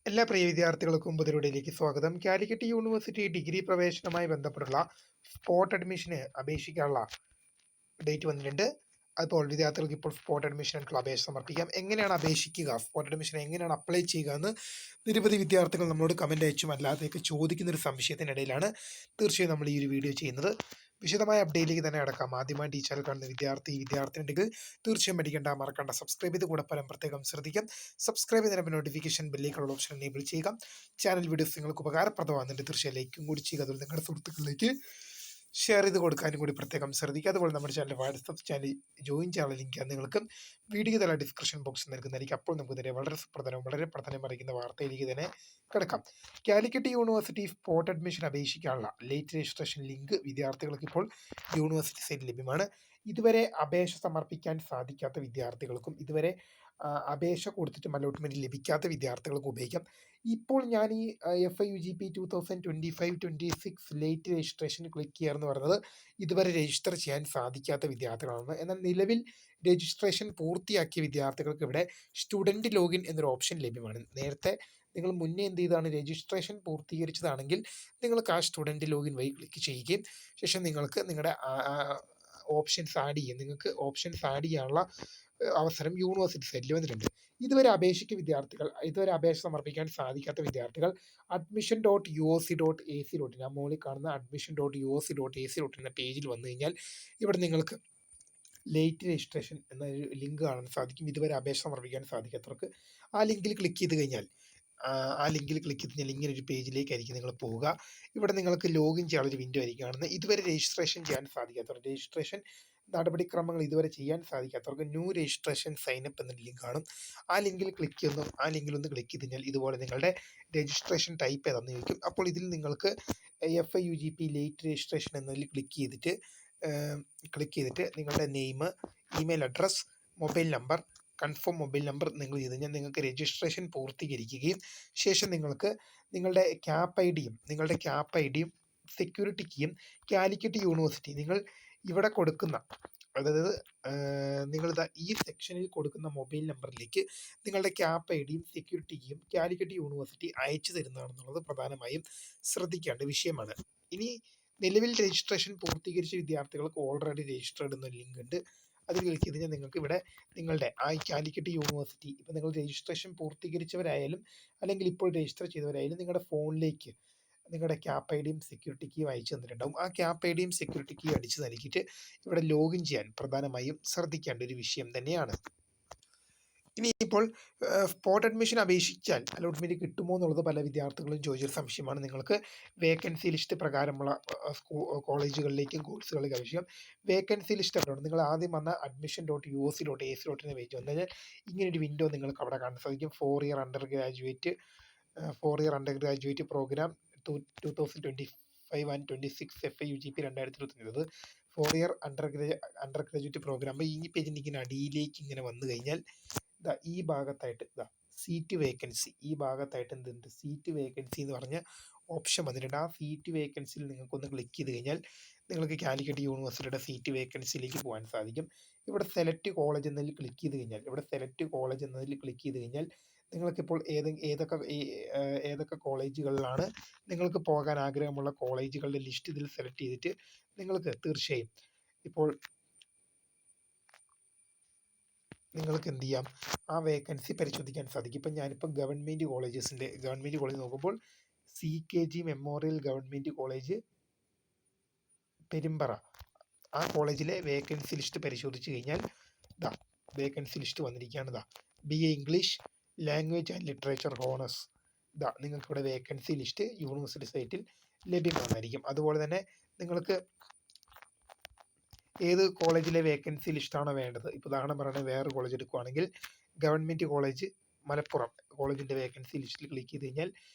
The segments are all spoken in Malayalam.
എല്ലാ പ്രിയ വിദ്യാർത്ഥികൾക്കും പുതിയൊരുവിഡിയോയിലേക്ക് സ്വാഗതം. കാലിക്കറ്റ് യൂണിവേഴ്സിറ്റി ഡിഗ്രി പ്രവേശനവുമായി ബന്ധപ്പെട്ടുള്ള സ്പോട്ട് അഡ്മിഷന് അപേക്ഷിക്കാനുള്ള ഡേറ്റ് വന്നിട്ടുണ്ട്. അപ്പോൾ വിദ്യാർത്ഥികൾക്ക് ഇപ്പോൾ സ്പോട്ട് അഡ്മിഷനായിട്ടുള്ള അപേക്ഷ സമർപ്പിക്കാം. എങ്ങനെയാണ് അപേക്ഷിക്കുക, സ്പോട്ട് അഡ്മിഷൻ എങ്ങനെയാണ് അപ്ലൈ ചെയ്യുക എന്ന് നിരവധി വിദ്യാർത്ഥികൾ നമ്മളോട് കമൻ്റ് അയച്ചും അല്ലാതെയൊക്കെ ചോദിക്കുന്ന ഒരു സംശയത്തിനിടയിലാണ് തീർച്ചയായും നമ്മൾ ഈ ഒരു വീഡിയോ ചെയ്യുന്നത്. വിശദമായ അപ്ഡേറ്റിലേക്ക് തന്നെ അടക്കാം. ആദ്യമായി ഈ ചാനൽ കാണുന്ന വിദ്യാർത്ഥിനിണ്ടെങ്കിൽ തീർച്ചയായും പഠിക്കേണ്ട മറക്കണ്ട സബ്സ്ക്രൈബ് ചെയ്ത് കൂടെ ഫലം പ്രത്യേകം ശ്രദ്ധിക്കാം. സബ്സ്ക്രൈബ് ചെയ്യുന്നതിന് നോട്ടിഫിക്കേഷൻ ബെല്ലിലേക്കുള്ള ഓപ്ഷൻ എനേബിൾ ചെയ്യുക. ചാനൽ വീഡിയോസ് നിങ്ങൾക്ക് ഉപകാരപ്രദമാകുന്നുണ്ട് തീർച്ചയായും ലൈക്കും കൂടി ചെയ്യുക. അതുപോലെ നിങ്ങളുടെ സുഹൃത്തുക്കളിലേക്ക് ഷെയർ ചെയ്ത് കൊടുക്കാനും കൂടി പ്രത്യേകം ശ്രദ്ധിക്കുക. അതുപോലെ നമ്മുടെ ചാനൽ വാട്സപ്പ് ചാനൽ ജോയിൻ ചെയ്യാനുള്ള ലിങ്ക് നിങ്ങൾക്ക് വീഡിയോ തല ഡിസ്ക്രിപ്ഷൻ ബോക്സിൽ നൽകുന്നതായിരിക്കും. അപ്പോൾ നമുക്ക് തന്നെ വളരെ സുപ്രധാനവും വളരെ പ്രധാനം അറിയിക്കുന്ന വാർത്തയിലേക്ക് തന്നെ കിടക്കാം. കാലിക്കറ്റ് യൂണിവേഴ്സിറ്റി സ്പോട്ട് അഡ്മിഷൻ അപേക്ഷിക്കാനുള്ള ലേറ്റ് രജിസ്ട്രേഷൻ ലിങ്ക് വിദ്യാർത്ഥികൾക്ക് ഇപ്പോൾ യൂണിവേഴ്സിറ്റി സൈറ്റിൽ ലഭ്യമാണ്. ഇതുവരെ അപേക്ഷ സമർപ്പിക്കാൻ സാധിക്കാത്ത വിദ്യാർത്ഥികൾക്കും ഇതുവരെ അപേക്ഷ കൊടുത്തിട്ടും അലോട്ട്മെൻറ്റ് ലഭിക്കാത്ത വിദ്യാർത്ഥികൾക്കും ഉപയോഗിക്കാം. ഇപ്പോൾ ഞാൻ ഈ FIUGP 2025-26 ലേറ്റ് രജിസ്ട്രേഷൻ ക്ലിക്ക് ചെയ്യാമെന്ന് പറയുന്നത് ഇതുവരെ രജിസ്റ്റർ ചെയ്യാൻ സാധിക്കാത്ത വിദ്യാർത്ഥികളാണ്. എന്നാൽ നിലവിൽ രജിസ്ട്രേഷൻ പൂർത്തിയാക്കിയ വിദ്യാർത്ഥികൾക്ക് ഇവിടെ സ്റ്റുഡൻറ്റ് ലോഗിൻ എന്നൊരു ഓപ്ഷൻ ലഭ്യമാണ്. നേരത്തെ നിങ്ങൾ മുന്നേ എന്ത് ചെയ്താണ് രജിസ്ട്രേഷൻ പൂർത്തീകരിച്ചതാണെങ്കിൽ നിങ്ങൾക്ക് ആ സ്റ്റുഡൻറ്റ് ലോഗിൻ വഴി ക്ലിക്ക് ചെയ്യുകയും ശേഷം നിങ്ങൾക്ക് നിങ്ങളുടെ ഓപ്ഷൻസ് ആഡ് ചെയ്യും. നിങ്ങൾക്ക് ഓപ്ഷൻസ് ആഡ് ചെയ്യാനുള്ള അവസരം യൂണിവേഴ്സിറ്റി സൈറ്റിൽ വന്നിട്ടുണ്ട്. ഇതുവരെ അപേക്ഷ സമർപ്പിക്കാൻ സാധിക്കാത്ത വിദ്യാർത്ഥികൾ admission.uoc.ac.in ആ മുകളിൽ കാണുന്ന admission.uoc.ac.in എന്ന പേജിൽ വന്നു കഴിഞ്ഞാൽ ഇവിടെ നിങ്ങൾക്ക് ലേറ്റ് രജിസ്ട്രേഷൻ എന്ന ഒരു ലിങ്ക് കാണാൻ സാധിക്കും. ഇതുവരെ അപേക്ഷ സമർപ്പിക്കാൻ സാധിക്കാത്തവർക്ക് ആ ലിങ്കിൽ ക്ലിക്ക് ചെയ്ത് കഴിഞ്ഞാൽ ഇങ്ങനെ ഒരു പേജിലേക്കായിരിക്കും നിങ്ങൾ പോവുക. ഇവിടെ നിങ്ങൾക്ക് ലോഗിൻ ചെയ്യാനുള്ളൊരു വിൻഡോ ആയിരിക്കും കാണുന്നത്. ഇതുവരെ രജിസ്ട്രേഷൻ ചെയ്യാൻ സാധിക്കാത്തവർ, രജിസ്ട്രേഷൻ നടപടിക്രമങ്ങൾ ഇതുവരെ ചെയ്യാൻ സാധിക്കാത്തവർക്ക് ന്യൂ രജിസ്ട്രേഷൻ സൈനപ്പ് എന്നൊരു ലിങ്ക് കാണും. ആ ലിങ്കിൽ ഒന്ന് ക്ലിക്ക് ചെയ്ത് കഴിഞ്ഞാൽ ഇതുപോലെ നിങ്ങളുടെ രജിസ്ട്രേഷൻ ടൈപ്പ് ഏതാണെന്ന് ചോദിക്കും. അപ്പോൾ ഇതിൽ നിങ്ങൾക്ക് FIUGP ലേറ്റ് രജിസ്ട്രേഷൻ എന്നതിൽ ക്ലിക്ക് ചെയ്തിട്ട് നിങ്ങളുടെ name, email address, mobile number, confirm mobile number നിങ്ങൾ ചെയ്ത് കഴിഞ്ഞാൽ നിങ്ങൾക്ക് രജിസ്ട്രേഷൻ പൂർത്തീകരിക്കുകയും ശേഷം നിങ്ങൾക്ക് നിങ്ങളുടെ ക്യാപ് ഐ ഡിയും സെക്യൂരിറ്റി കീയും കാലിക്കറ്റ് യൂണിവേഴ്സിറ്റി നിങ്ങൾ ഇവിടെ കൊടുക്കുന്ന, അതായത് നിങ്ങളിതാ ഈ സെക്ഷനിൽ കൊടുക്കുന്ന മൊബൈൽ നമ്പറിലേക്ക് നിങ്ങളുടെ ക്യാപ് ഐ ഡിയും സെക്യൂരിറ്റി കീയും കാലിക്കറ്റ് യൂണിവേഴ്സിറ്റി അയച്ചു തരുന്നതാണെന്നുള്ളത് പ്രധാനമായും ശ്രദ്ധിക്കേണ്ട വിഷയമാണ്. ഇനി നിലവിൽ രജിസ്ട്രേഷൻ പൂർത്തീകരിച്ച വിദ്യാർത്ഥികൾക്ക് ഓൾറെഡി രജിസ്റ്റേർഡ് എന്നൊരു ലിങ്ക് ഉണ്ട്. അതിൽ ക്ലിക്ക് ചെയ്ത് കഴിഞ്ഞാൽ നിങ്ങൾക്ക് ഇവിടെ നിങ്ങളുടെ കാലിക്കറ്റ് യൂണിവേഴ്സിറ്റി, ഇപ്പോൾ നിങ്ങൾ രജിസ്ട്രേഷൻ പൂർത്തീകരിച്ചവരായാലും അല്ലെങ്കിൽ ഇപ്പോൾ രജിസ്റ്റർ ചെയ്തവരായാലും നിങ്ങളുടെ ഫോണിലേക്ക് നിങ്ങളുടെ ക്യാപ് ഐ ഡിയും സെക്യൂരിറ്റി കീയും അയച്ചു തന്നിട്ടുണ്ടാവും. ആ ക്യാപ് ഐ ഡിയും സെക്യൂരിറ്റി കീ അടിച്ച് നൽകിയിട്ട് ഇവിടെ ലോഗിൻ ചെയ്യാൻ പ്രധാനമായും ശ്രദ്ധിക്കേണ്ട ഒരു വിഷയം തന്നെയാണ്. ഇനിയിപ്പോൾ സ്പോട്ട് അഡ്മിഷൻ അപേക്ഷിച്ചാൽ അലോട്ട്മെൻറ്റ് കിട്ടുമോ എന്നുള്ളത് പല വിദ്യാർത്ഥികളും ചോദിച്ചൊരു സംശയമാണ്. നിങ്ങൾക്ക് വേക്കൻസി ലിസ്റ്റ് പ്രകാരമുള്ള കോളേജുകളിലേക്കും കോഴ്സുകളിലേക്ക് അപേക്ഷിക്കാം. വേക്കൻസി ലിസ്റ്റ് എവിടെയാണ്? നിങ്ങൾ ആദ്യം വന്ന admission.uoc.ac.in പേജ് വന്നു കഴിഞ്ഞാൽ ഇങ്ങനൊരു വിൻഡോ നിങ്ങൾക്ക് അവിടെ കാണാൻ സാധിക്കും. 4 year undergraduate program 2025-26 FIUGP 2025. 4 year undergraduate program ഈ പേജിൻ്റെ ഇങ്ങനെ അടിയിലേക്ക് ഇങ്ങനെ വന്നു കഴിഞ്ഞാൽ ഈ ഭാഗത്തായിട്ട് സീറ്റ് വേക്കൻസി, ഈ ഭാഗത്തായിട്ട് എന്തുണ്ട്, സീറ്റ് വേക്കൻസി എന്ന് പറഞ്ഞ ഓപ്ഷൻ വന്നിട്ടുണ്ട്. ആ സീറ്റ് വേക്കൻസിയിൽ നിങ്ങൾക്കൊന്ന് ക്ലിക്ക് ചെയ്ത് കഴിഞ്ഞാൽ നിങ്ങൾക്ക് കാലിക്കറ്റ് യൂണിവേഴ്സിറ്റിയുടെ സീറ്റ് വേക്കൻസിയിലേക്ക് പോകാൻ സാധിക്കും. ഇവിടെ സെലക്ട് കോളേജ് എന്നതിൽ ക്ലിക്ക് ചെയ്ത് കഴിഞ്ഞാൽ നിങ്ങൾക്കിപ്പോൾ ഏതൊക്കെ കോളേജുകളിലാണ് നിങ്ങൾക്ക് പോകാൻ ആഗ്രഹമുള്ള കോളേജുകളുടെ ലിസ്റ്റ് ഇതിൽ സെലക്ട് ചെയ്തിട്ട് നിങ്ങൾക്ക് തീർച്ചയായും ഇപ്പോൾ നിങ്ങൾക്ക് എന്ത് ചെയ്യാം, ആ വേക്കൻസി പരിശോധിക്കാൻ സാധിക്കും. ഇപ്പം ഞാനിപ്പോൾ ഗവൺമെൻറ് കോളേജ് നോക്കുമ്പോൾ CKG memorial government college Perambra, ആ കോളേജിലെ വേക്കൻസി ലിസ്റ്റ് പരിശോധിച്ച് കഴിഞ്ഞാൽ വേക്കൻസി ലിസ്റ്റ് വന്നിരിക്കുകയാണ്. BA English language and literature honours. നിങ്ങൾക്കിവിടെ വേക്കൻസി ലിസ്റ്റ് യൂണിവേഴ്സിറ്റി സൈറ്റിൽ ലഭ്യമാകുന്നതായിരിക്കും. അതുപോലെ തന്നെ നിങ്ങൾക്ക് ഏത് കോളേജിലെ വേക്കൻസി ലിസ്റ്റാണോ വേണ്ടത്, ഇപ്പോൾ ഉദാഹരണം പറയുന്നത് വേറൊരു കോളേജ് എടുക്കുകയാണെങ്കിൽ ഗവൺമെൻറ് കോളേജ് മലപ്പുറം കോളേജിൻ്റെ വേക്കൻസി ലിസ്റ്റിൽ ക്ലിക്ക് ചെയ്ത് കഴിഞ്ഞാൽ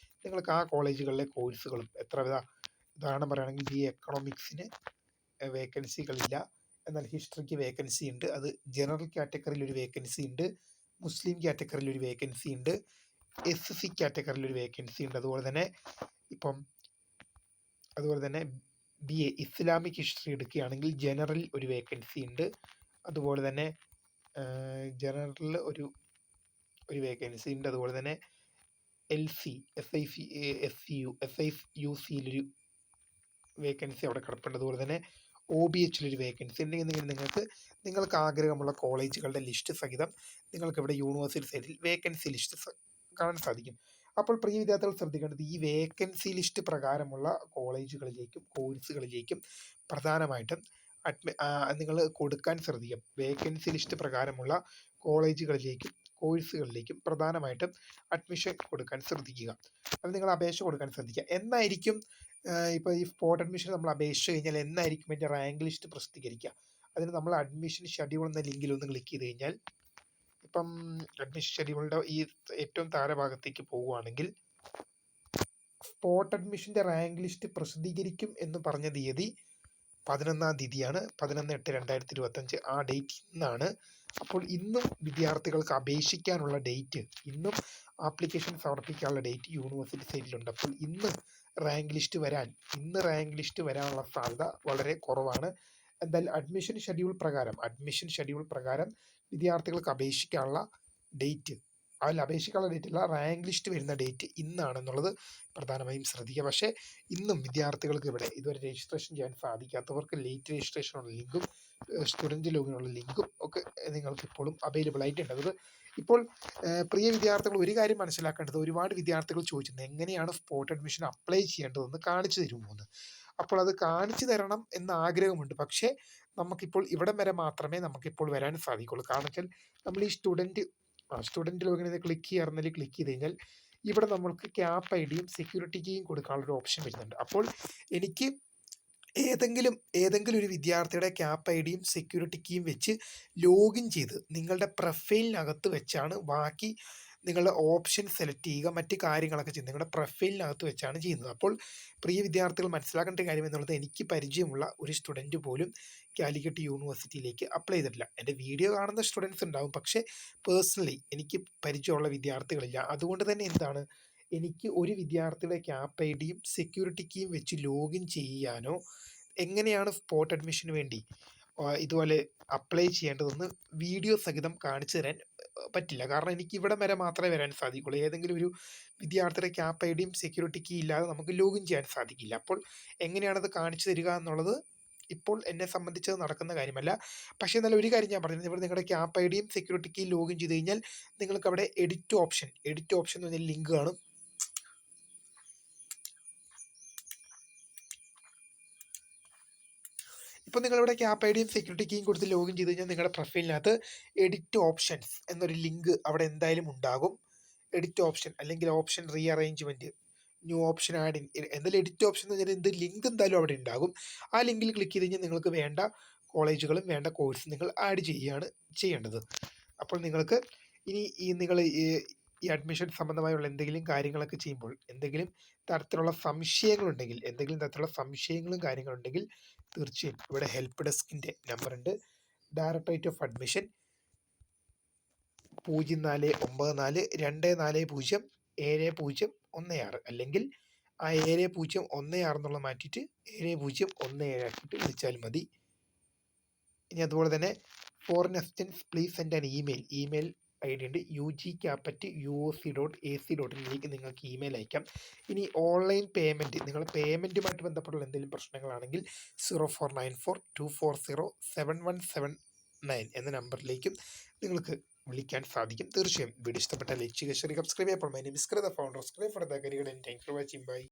നിങ്ങൾക്ക് ആ കോളേജുകളിലെ കോഴ്സുകളും ഉദാഹരണം പറയുകയാണെങ്കിൽ BA എക്കണോമിക്സിന് വേക്കൻസികളില്ല, എന്നാൽ ഹിസ്റ്ററിക്ക് വേക്കൻസി ഉണ്ട്. അത് ജനറൽ കാറ്റഗറിയിൽ ഒരു വേക്കൻസി ഉണ്ട്, മുസ്ലിം കാറ്റഗറിയിൽ ഒരു വേക്കൻസി ഉണ്ട്, SC കാറ്റഗറിയിൽ ഒരു വേക്കൻസി ഉണ്ട്. അതുപോലെ തന്നെ BA ഇസ്ലാമിക് ഹിസ്റ്ററി എടുക്കുകയാണെങ്കിൽ ജനറൽ ഒരു വേക്കൻസി ഉണ്ട്. അതുപോലെ തന്നെ ജനറലിൽ ഒരു വേക്കൻസി ഉണ്ട്. അതുപോലെ തന്നെ SIUCയിലൊരു വേക്കൻസി അവിടെ കിടപ്പുണ്ട്. അതുപോലെ തന്നെ OBHലൊരു വേക്കൻസി ഉണ്ടെങ്കിൽ നിങ്ങൾക്ക് ആഗ്രഹമുള്ള കോളേജുകളുടെ ലിസ്റ്റ് സഹിതം നിങ്ങൾക്ക് ഇവിടെ യൂണിവേഴ്സിറ്റി സൈറ്റിൽ വേക്കൻസി ലിസ്റ്റ് കാണാൻ സാധിക്കും. അപ്പോൾ പ്രിയ വിദ്യാർത്ഥികൾ ശ്രദ്ധിക്കേണ്ടത് ഈ വേക്കൻസി ലിസ്റ്റ് പ്രകാരമുള്ള കോളേജുകളിലേക്കും കോഴ്സുകളിലേക്കും പ്രധാനമായിട്ടും നിങ്ങൾ കൊടുക്കാൻ ശ്രദ്ധിക്കും. വേക്കൻസി ലിസ്റ്റ് പ്രകാരമുള്ള കോളേജുകളിലേക്കും കോഴ്സുകളിലേക്കും പ്രധാനമായിട്ടും അഡ്മിഷൻ കൊടുക്കാൻ ശ്രദ്ധിക്കുക. അത് നിങ്ങൾ അപേക്ഷ കൊടുക്കാൻ ശ്രദ്ധിക്കുക. എന്നായിരിക്കും ഇപ്പോൾ ഈ സ്പോട്ട് അഡ്മിഷൻ നമ്മൾ അപേക്ഷിച്ച് കഴിഞ്ഞാൽ എന്നായിരിക്കും അതിൻ്റെ റാങ്ക് ലിസ്റ്റ് പ്രസിദ്ധീകരിക്കുക? അതിന് നമ്മൾ അഡ്മിഷൻ ഷെഡ്യൂൾ എന്ന ലിങ്കിൽ ഒന്ന് ക്ലിക്ക് ചെയ്ത് കഴിഞ്ഞാൽ, ഇപ്പം അഡ്മിഷൻ ഷെഡ്യൂളിൻ്റെ ഈ ഏറ്റവും താഴെ ഭാഗത്തേക്ക് പോവുകയാണെങ്കിൽ സ്പോട്ട് അഡ്മിഷൻ്റെ റാങ്ക് ലിസ്റ്റ് പ്രസിദ്ധീകരിക്കും എന്ന് പറഞ്ഞ തീയതി 11-ാം തീയതിയാണ്. 11/8/2025 ആ ഡേറ്റ് ഇന്നാണ്. അപ്പോൾ ഇന്നും വിദ്യാർത്ഥികൾക്ക് അപേക്ഷിക്കാനുള്ള ഡേറ്റ്, ഇന്നും ആപ്ലിക്കേഷൻ സമർപ്പിക്കാനുള്ള ഡേറ്റ് യൂണിവേഴ്സിറ്റി സൈറ്റിലുണ്ട്. അപ്പോൾ ഇന്ന് റാങ്ക് ലിസ്റ്റ് വരാനുള്ള സാധ്യത വളരെ കുറവാണ്. എന്തായാലും അഡ്മിഷൻ ഷെഡ്യൂൾ പ്രകാരം വിദ്യാർത്ഥികൾക്ക് അപേക്ഷിക്കാനുള്ള ഡേറ്റ്, അതിൽ അപേക്ഷിക്കാനുള്ള ഡേറ്റ് അല്ല, റാങ്ക് ലിസ്റ്റ് വരുന്ന ഡേറ്റ് ഇന്നാണെന്നുള്ളത് പ്രധാനമായും ശ്രദ്ധിക്കുക. പക്ഷേ ഇന്നും വിദ്യാർത്ഥികൾക്ക് ഇവിടെ ഇതുവരെ രജിസ്ട്രേഷൻ ചെയ്യാൻ സാധിക്കാത്തവർക്ക് ലേറ്റ് രജിസ്ട്രേഷനുള്ള ലിങ്കും സ്റ്റുഡൻറ്റ് ലോഗിനുള്ള ലിങ്കും ഒക്കെ നിങ്ങൾക്ക് ഇപ്പോഴും അവൈലബിൾ ആയിട്ടുണ്ട്. അത് ഇപ്പോൾ പ്രിയ വിദ്യാർത്ഥികൾ ഒരു കാര്യം മനസ്സിലാക്കേണ്ടത്, ഒരുപാട് വിദ്യാർത്ഥികൾ ചോദിച്ചിട്ടുണ്ട് എങ്ങനെയാണ് സ്പോട്ട് അഡ്മിഷൻ അപ്ലൈ ചെയ്യേണ്ടതെന്ന് കാണിച്ചു തരുമോ എന്ന്. അപ്പോൾ അത് കാണിച്ചു തരണം എന്ന ആഗ്രഹമുണ്ട്. പക്ഷേ നമുക്കിപ്പോൾ ഇവിടം വരെ മാത്രമേ നമുക്കിപ്പോൾ വരാൻ സാധിക്കുള്ളൂ. കാരണം വെച്ചാൽ നമ്മൾ ഈ സ്റ്റുഡൻറ്റ് ലോഗിനെ ക്ലിക്ക് ചെയ്ത് കഴിഞ്ഞാൽ ഇവിടെ നമ്മൾക്ക് ക്യാപ് ഐഡിയും സെക്യൂരിറ്റി കീയും കൊടുക്കാനുള്ളൊരു ഓപ്ഷൻ വരുന്നുണ്ട്. അപ്പോൾ എനിക്ക് ഏതെങ്കിലും ഒരു വിദ്യാർത്ഥിയുടെ ക്യാപ് ഐഡിയും സെക്യൂരിറ്റി കീയും വെച്ച് ലോഗിൻ ചെയ്ത് നിങ്ങളുടെ പ്രൊഫൈലിനകത്ത് വെച്ചാണ് ബാക്കി നിങ്ങളുടെ ഓപ്ഷൻ സെലക്ട് ചെയ്യുക, മറ്റ് കാര്യങ്ങളൊക്കെ ചെയ്യുന്നത് നിങ്ങളുടെ പ്രൊഫൈലിനകത്ത് വെച്ചാണ് ചെയ്യുന്നത്. അപ്പോൾ പ്രിയ വിദ്യാർത്ഥികൾ മനസ്സിലാക്കേണ്ട കാര്യം എന്നുള്ളത്, എനിക്ക് പരിചയമുള്ള ഒരു സ്റ്റുഡൻറ്റ് പോലും കാലിക്കറ്റ് യൂണിവേഴ്സിറ്റിയിലേക്ക് അപ്ലൈ ചെയ്തിട്ടില്ല. എൻ്റെ വീഡിയോ കാണുന്ന സ്റ്റുഡൻസ് ഉണ്ടാവും, പക്ഷേ പേഴ്സണലി എനിക്ക് പരിചയമുള്ള വിദ്യാർത്ഥികളില്ല. അതുകൊണ്ട് തന്നെ എനിക്ക് ഒരു വിദ്യാർത്ഥിയുടെ ക്യാപ് ഐഡിയും സെക്യൂരിറ്റി കീയും വെച്ച് ലോഗിൻ ചെയ്യാനോ എങ്ങനെയാണ് സ്പോട്ട് അഡ്മിഷന് വേണ്ടി ഇതുപോലെ അപ്ലൈ ചെയ്യേണ്ടതെന്ന് വീഡിയോ സഹിതം കാണിച്ചു തരാൻ പറ്റില്ല. കാരണം എനിക്ക് ഇവിടം വരെ മാത്രമേ വരാൻ സാധിക്കുള്ളൂ. ഏതെങ്കിലും ഒരു വിദ്യാർത്ഥിയുടെ ക്യാപ് ഐഡിയും സെക്യൂരിറ്റി കീ ഇല്ലാതെ നമുക്ക് ലോഗിൻ ചെയ്യാൻ സാധിക്കില്ല. അപ്പോൾ എങ്ങനെയാണത് കാണിച്ചു തരിക എന്നുള്ളത് ഇപ്പോൾ എന്നെ സംബന്ധിച്ചത് നടക്കുന്ന കാര്യമല്ല. പക്ഷേ എന്നാലും ഒരു കാര്യം ഞാൻ പറഞ്ഞത്, ഇവിടെ നിങ്ങളുടെ ക്യാപ് ഐഡിയും സെക്യൂരിറ്റി കീ ലോഗിൻ ചെയ്ത് കഴിഞ്ഞാൽ നിങ്ങൾക്ക് അവിടെ എഡിറ്റ് ഓപ്ഷൻ എന്ന് പറഞ്ഞാൽ ലിങ്ക് കാണും. ഇപ്പോൾ നിങ്ങളിവിടെ ക്യാപ് ഐഡിയും സെക്യൂരിറ്റി കീയും കൊടുത്ത് ലോഗിൻ ചെയ്ത് കഴിഞ്ഞാൽ നിങ്ങളുടെ പ്രൊഫൈലിനകത്ത് എഡിറ്റ് ഓപ്ഷൻസ് എന്നൊരു ലിങ്ക് അവിടെ എന്തായാലും ഉണ്ടാകും. എഡിറ്റ് ഓപ്ഷൻ അല്ലെങ്കിൽ option rearrangement, new option add എന്തായാലും എഡിറ്റ് ഓപ്ഷൻ എന്ന് പറഞ്ഞാൽ ലിങ്ക് എന്തായാലും അവിടെ ഉണ്ടാകും. ആ ലിങ്കിൽ ക്ലിക്ക് ചെയ്ത് കഴിഞ്ഞാൽ നിങ്ങൾക്ക് വേണ്ട കോളേജുകളും വേണ്ട കോഴ്സും നിങ്ങൾ ആഡ് ചെയ്യേണ്ടത്. അപ്പോൾ നിങ്ങൾക്ക് ഇനി നിങ്ങൾ ഈ അഡ്മിഷൻ സംബന്ധമായുള്ള എന്തെങ്കിലും കാര്യങ്ങളൊക്കെ ചെയ്യുമ്പോൾ എന്തെങ്കിലും തരത്തിലുള്ള സംശയങ്ങളും കാര്യങ്ങളുണ്ടെങ്കിൽ തീർച്ചയായും ഇവിടെ ഹെൽപ്പ് ഡെസ്കിൻ്റെ നമ്പറുണ്ട്. ഡയറക്ടറേറ്റ് ഓഫ് അഡ്മിഷൻ 0494-240-7016 അല്ലെങ്കിൽ ആ 7016 എന്നുള്ള മാറ്റിയിട്ട് 7017 ആക്കിയിട്ട് വിളിച്ചാൽ മതി. ഇനി അതുപോലെ തന്നെ for assistance please send an email ID ഉണ്ട്, ugcap@uoc.ac.in നിങ്ങൾക്ക് ഇമെയിൽ അയക്കാം. ഇനി ഓൺലൈൻ നിങ്ങൾ പേയ്മെൻറ്റുമായിട്ട് ബന്ധപ്പെട്ടുള്ള എന്തെങ്കിലും പ്രശ്നങ്ങളാണെങ്കിൽ 0494-240-7179 എന്ന നമ്പറിലേക്കും നിങ്ങൾക്ക് വിളിക്കാൻ സാധിക്കും. തീർച്ചയായും വീഡിയോ ഇഷ്ടപ്പെട്ടാൽ ലൈക്ക് ചെയ്യുക, സബ്സ്ക്രൈബ് ചെയ്യുക. My name is Krita, founder of scribe for the career. Thank you for watching. By.